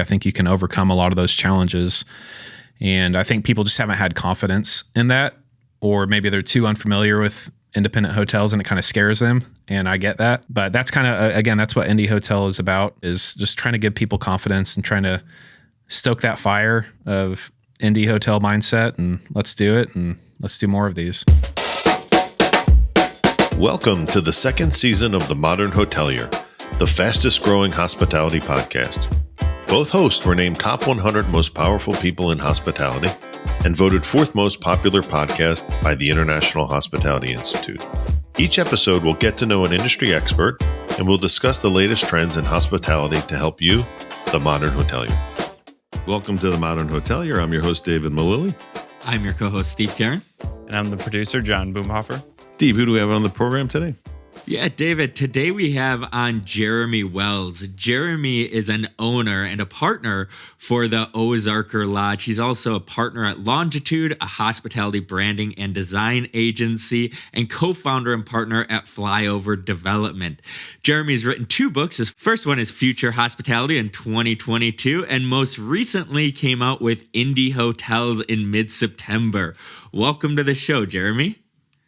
I think you can overcome a lot of those challenges. And I think people just haven't had confidence in that, or maybe they're too unfamiliar with independent hotels and it kind of scares them. And I get that. But that's kind of, again, that's what Indie Hotel is about, is just trying to give people confidence and trying to stoke that fire of indie hotel mindset. And let's do it. And let's do more of these. Welcome to the second season of The Modern Hotelier, the fastest growing hospitality podcast. Both hosts were named top 100 most powerful people in hospitality and voted fourth most popular podcast by the International Hospitality Institute. Each episode will get to know an industry expert and we'll discuss the latest trends in hospitality to help you, the modern hotelier. Welcome to The Modern Hotelier. I'm your host, David Millili. I'm your co-host, Steve Carran. And I'm the producer, John Boomhofer. Steve, who do we have on the program today? Yeah, David, today we have on Jeremy Wells. Jeremy is an owner and a partner for the Ozarker Lodge. He's also a partner at Longitude, a hospitality branding and design agency, and co-founder and partner at Flyover Development. Jeremy's written two books. His first one is Future Hospitality in 2022, and most recently came out with Indie Hotels in mid-September. Welcome to the show, Jeremy.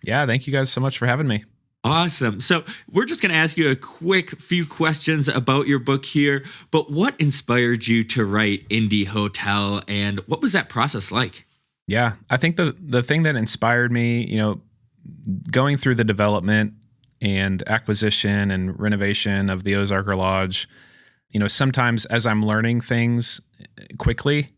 Yeah, thank you guys so much for having me. Awesome. So we're just going to ask you a quick few questions about your book here, but what inspired you to write Indie Hotel and what was that process like? Yeah, I think the thing that inspired me, going through the development and acquisition and renovation of the Ozarker Lodge, sometimes as I'm learning things quickly,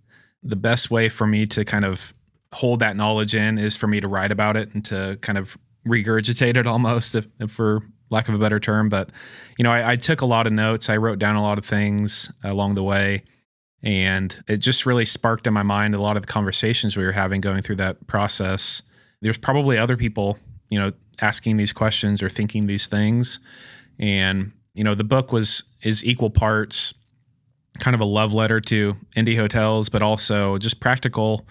the best way for me to kind of hold that knowledge in is for me to write about it and to kind of regurgitate it almost, if for lack of a better term. But, I took a lot of notes. I wrote down a lot of things along the way, and it just really sparked in my mind a lot of the conversations we were having going through that process. There's probably other people, asking these questions or thinking these things. And, the book is equal parts kind of a love letter to indie hotels, but also just practical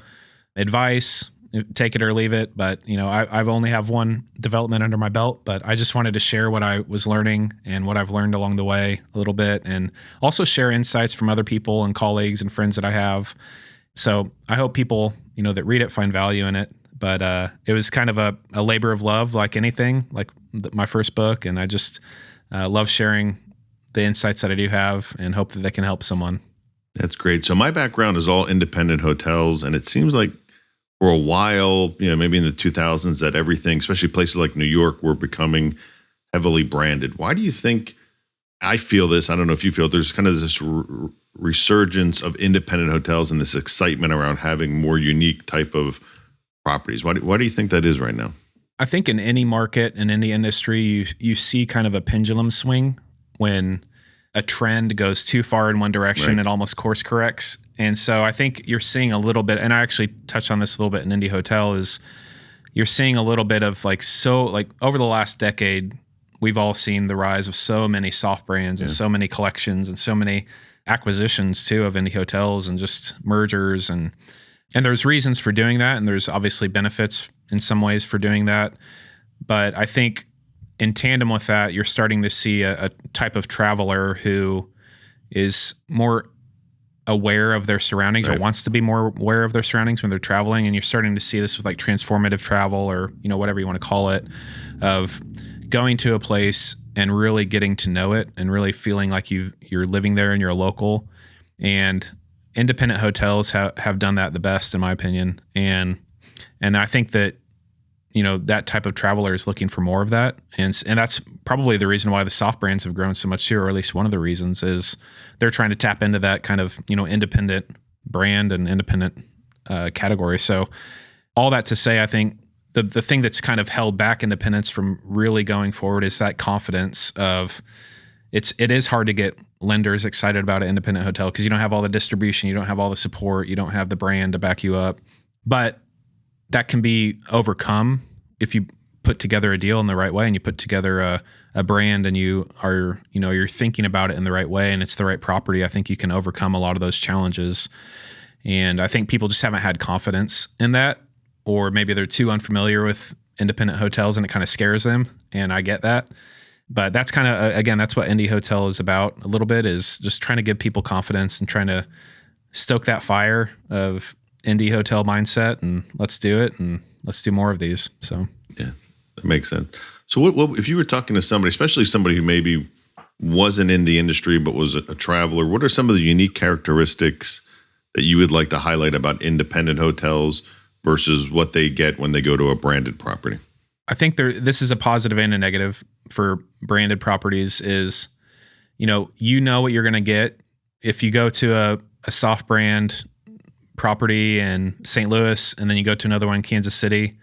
advice. Take it or leave it. But, I've only have one development under my belt, but I just wanted to share what I was learning and what I've learned along the way a little bit, and also share insights from other people and colleagues and friends that I have. So I hope people, that read it find value in it. But it was kind of a labor of love, like anything, like my first book. And I just love sharing the insights that I do have and hope that they can help someone. That's great. So my background is all independent hotels, and it seems like for a while, maybe in the 2000s, that everything, especially places like New York, were becoming heavily branded. Why do you think, I feel this, I don't know if you feel, there's kind of this resurgence of independent hotels and this excitement around having more unique type of properties? Why do you think that is right now? I think in any market, in any industry, you see kind of a pendulum swing when a trend goes too far in one direction, right. It almost course corrects. And so I think you're seeing a little bit, and I actually touched on this a little bit in Indie Hotel, is you're seeing a little bit of over the last decade, we've all seen the rise of so many soft brands and so many collections and so many acquisitions too of indie hotels and just mergers. And there's reasons for doing that. And there's obviously benefits in some ways for doing that. But I think in tandem with that, you're starting to see a type of traveler who is more aware of their surroundings, right, or wants to be more aware of their surroundings when they're traveling. And you're starting to see this with like transformative travel, or, whatever you want to call it, of going to a place and really getting to know it and really feeling like you're living there and you're a local. And independent hotels have done that the best, in my opinion. And I think that, that type of traveler is looking for more of that. And that's probably the reason why the soft brands have grown so much too, or at least one of the reasons, is they're trying to tap into that kind of, independent brand and independent category. So all that to say, I think the thing that's kind of held back independents from really going forward is that confidence of it is hard to get lenders excited about an independent hotel because you don't have all the distribution, you don't have all the support, you don't have the brand to back you up. But that can be overcome if you put together a deal in the right way and you put together a brand and you are, you're thinking about it in the right way and it's the right property. I think you can overcome a lot of those challenges. And I think people just haven't had confidence in that, or maybe they're too unfamiliar with independent hotels and it kind of scares them. And I get that. But that's kind of, again, that's what indie hotel is about a little bit, is just trying to give people confidence and trying to stoke that fire of indie hotel mindset, and let's do it, and let's do more of these. So yeah, that makes sense. So what if you were talking to somebody, especially somebody who maybe wasn't in the industry but was a traveler, what are some of the unique characteristics that you would like to highlight about independent hotels versus what they get when they go to a branded property? I think this is a positive and a negative for branded properties is, you know what you're going to get. If you go to a soft brand property in St. Louis and then you go to another one in Kansas City,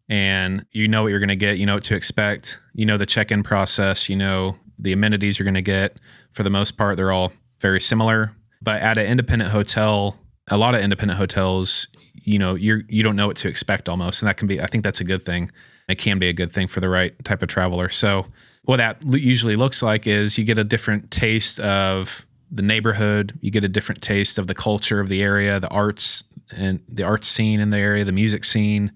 and you know what you're going to get, you know what to expect, you know the check-in process, you know the amenities you're going to get. For the most part, they're all very similar. But at an independent hotel, a lot of independent hotels, you don't know what to expect almost. And that can be, I think that's a good thing. It can be a good thing for the right type of traveler. So what that usually looks like is you get a different taste of the neighborhood. You get a different taste of the culture of the area, the arts and the arts scene in the area, the music scene.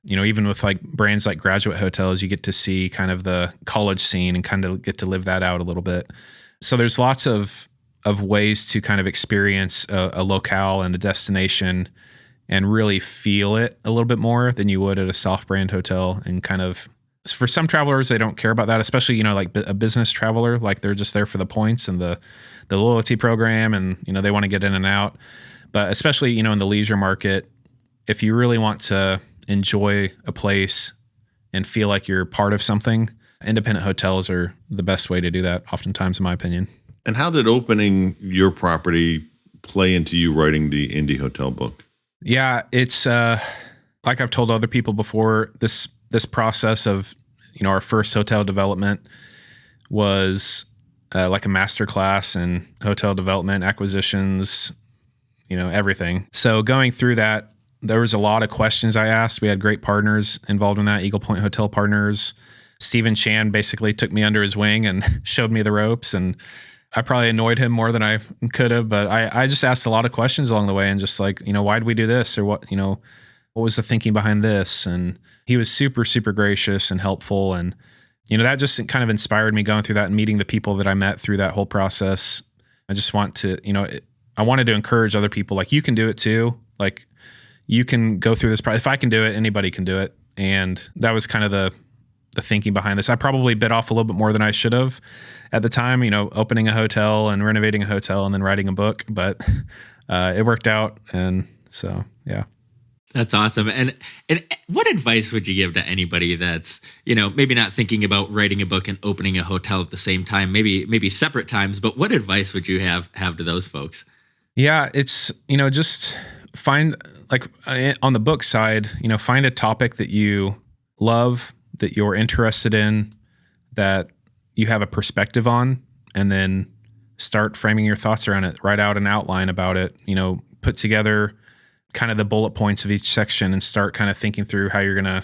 Even with like brands like Graduate Hotels, you get to see kind of the college scene and kind of get to live that out a little bit. So there's lots of ways to kind of experience a locale and a destination and really feel it a little bit more than you would at a soft brand hotel. And kind of, for some travelers, they don't care about that, especially, like a business traveler, like they're just there for the points and the loyalty program, and, they want to get in and out. But especially, in the leisure market, if you really want to enjoy a place and feel like you're part of something, independent hotels are the best way to do that, oftentimes, in my opinion. And how did opening your property play into you writing the indie hotel book? Yeah, it's like I've told other people before, this process of, our first hotel development was like a master class in hotel development, acquisitions, everything. So going through that, there was a lot of questions I asked. We had great partners involved in that, Eagle Point Hotel Partners. Stephen Chan basically took me under his wing and showed me the ropes, and I probably annoyed him more than I could have, but I just asked a lot of questions along the way, and just like, why did we do this? Or what was the thinking behind this? And he was super, super gracious and helpful. And, that just kind of inspired me going through that and meeting the people that I met through that whole process. I just want to, I wanted to encourage other people, like, you can do it too. Like, you can go through this. If I can do it, anybody can do it. And that was kind of the thinking behind this. I probably bit off a little bit more than I should have at the time, opening a hotel and renovating a hotel and then writing a book, but it worked out. And so, yeah. That's awesome. And what advice would you give to anybody that's, maybe not thinking about writing a book and opening a hotel at the same time, maybe separate times, but what advice would you have to those folks? Yeah, it's, just find, like, on the book side, find a topic that you love, that you're interested in, that you have a perspective on, and then start framing your thoughts around it. Write out an outline about it, put together kind of the bullet points of each section and start kind of thinking through how you're going to,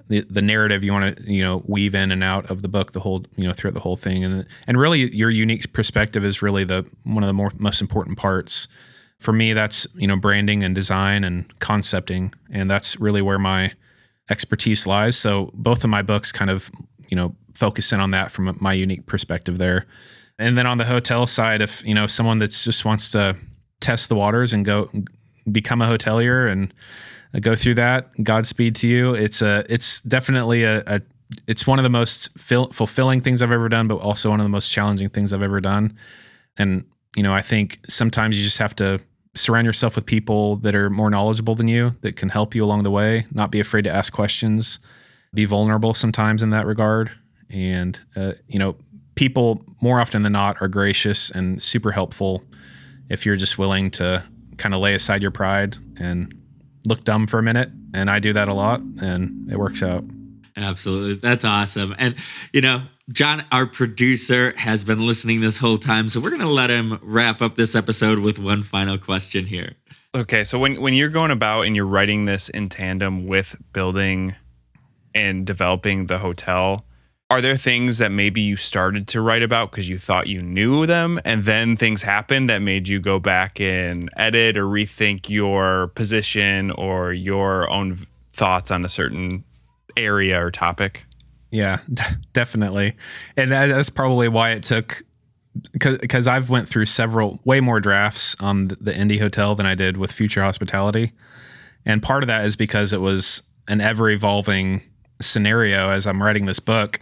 the narrative you want to, weave in and out of the book, the whole, throughout the whole thing. And really your unique perspective is really one of the most important parts. For me, that's, branding and design and concepting. And that's really where my expertise lies. So both of my books kind of, focus in on that from my unique perspective there. And then on the hotel side, if, someone that's just wants to test the waters and go become a hotelier and go through that, Godspeed to you. It's definitely it's one of the most fulfilling things I've ever done, but also one of the most challenging things I've ever done. And, I think sometimes you just have to surround yourself with people that are more knowledgeable than you, that can help you along the way, not be afraid to ask questions, be vulnerable sometimes in that regard. And, people more often than not are gracious and super helpful if you're just willing to kind of lay aside your pride and look dumb for a minute. And I do that a lot, and it works out. Absolutely. That's awesome. And, John, our producer, has been listening this whole time, so we're going to let him wrap up this episode with one final question here. Okay. So when you're going about and you're writing this in tandem with building and developing the hotel, are there things that maybe you started to write about because you thought you knew them, and then things happened that made you go back and edit or rethink your position or your own thoughts on a certain area or topic? Yeah, definitely. And that's probably why it took, because I've went through way more drafts on the indie hotel than I did with Future Hospitality. And part of that is because it was an ever evolving scenario as I'm writing this book.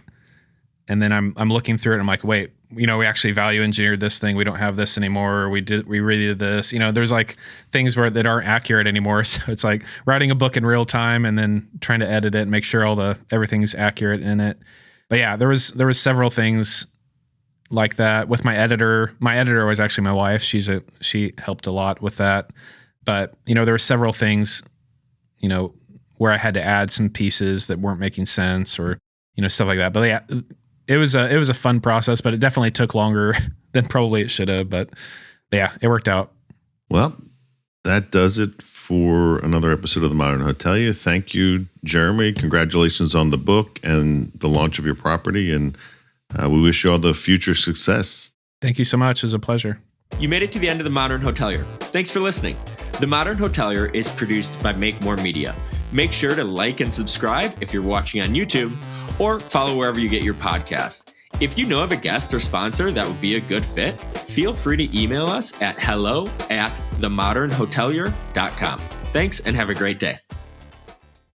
And then I'm looking through it and I'm like, wait, we actually value engineered this thing. We don't have this anymore. We redid this. There's like things that aren't accurate anymore. So it's like writing a book in real time and then trying to edit it and make sure everything's accurate in it. But yeah, there was several things like that with my editor. My editor was actually my wife. She helped a lot with that. But there were several things, where I had to add some pieces that weren't making sense or stuff like that. But yeah, it was a fun process, but it definitely took longer than probably it should have. But yeah, it worked out. Well, that does it for another episode of The Modern Hotelier. Thank you, Jeremy. Congratulations on the book and the launch of your property. And we wish you all the future success. Thank you so much. It was a pleasure. You made it to the end of The Modern Hotelier. Thanks for listening. The Modern Hotelier is produced by Make More Media. Make sure to like and subscribe if you're watching on YouTube, or follow wherever you get your podcasts. If you know of a guest or sponsor that would be a good fit, feel free to email us at hello@themodernhotelier.com. Thanks and have a great day.